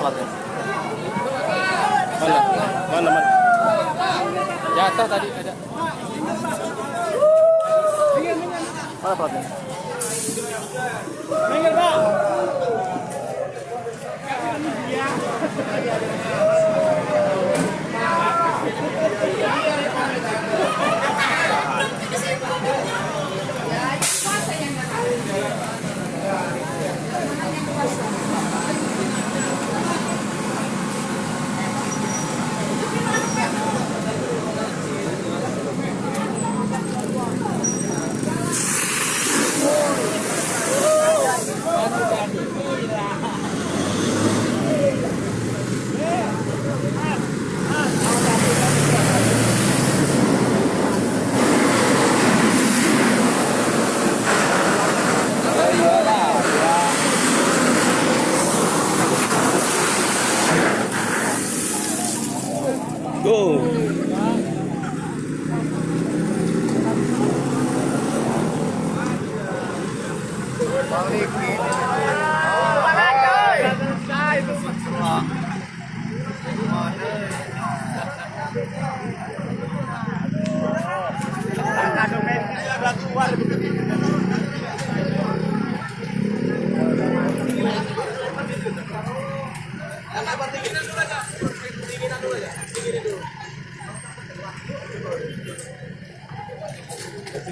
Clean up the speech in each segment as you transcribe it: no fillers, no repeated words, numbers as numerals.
platnya? Mana? Mana? Jatuh tadi ada. Mana platnya? Minggir, Pak. Go.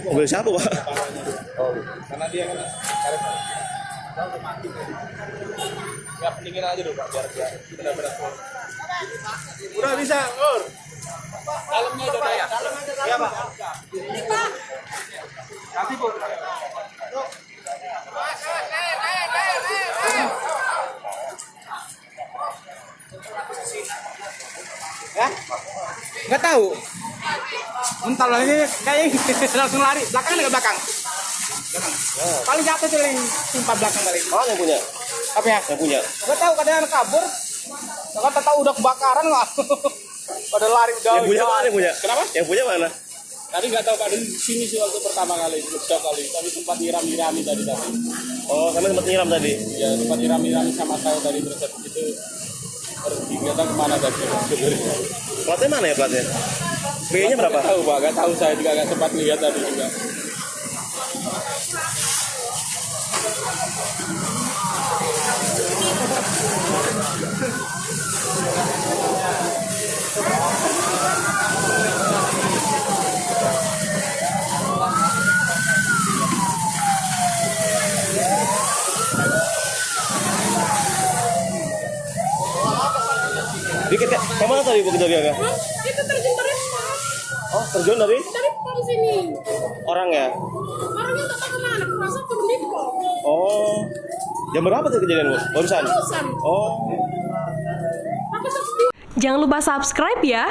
Mobil siapa, Pak? Karena dia kan ya pendingin aja dulu Pak, biar benar-benar full. Udah bisa, Ur. Dalamnya udah ya. Iya, Pak. Kasih Bu. Ya? Nggak tahu. Mental ini kayak langsung lari. Belakang nggak belakang? Belakang. Paling jatuh tuh yang timpa belakang kali. Oh, yang punya. Apa ya? Yang punya. Nggak tahu kadang kabur. Nggak tahu udah kebakaran nggak? Pada lari udah. Yang punya mana yang punya? Kenapa? Yang punya mana? Tadi nggak tahu Pak, di sini sih waktu pertama kali, setiap kali, tapi sempat nyiram-nyirami tadi. Oh, karena sempat nyiram tadi. Ya sempat nyiram-nyirami sama saya tadi, terus habis itu pergi nggak tahu kemana tadi. Platnya mana ya platnya? B-nya berapa? Nggak tahu Pak, nggak tahu, saya juga nggak sempat lihat tadi juga. Dikit Kak. Kemana tadi Bu kita lihat? Itu terjun dari Oh, terjun dari pohon sini. orang ya? Orangnya tak tahu kemana, merasa turun di pohon. Oh. Jam berapa tuh kejadian, Bu? Barusan? Barusan. Oh. Tapi terus Jangan lupa subscribe ya.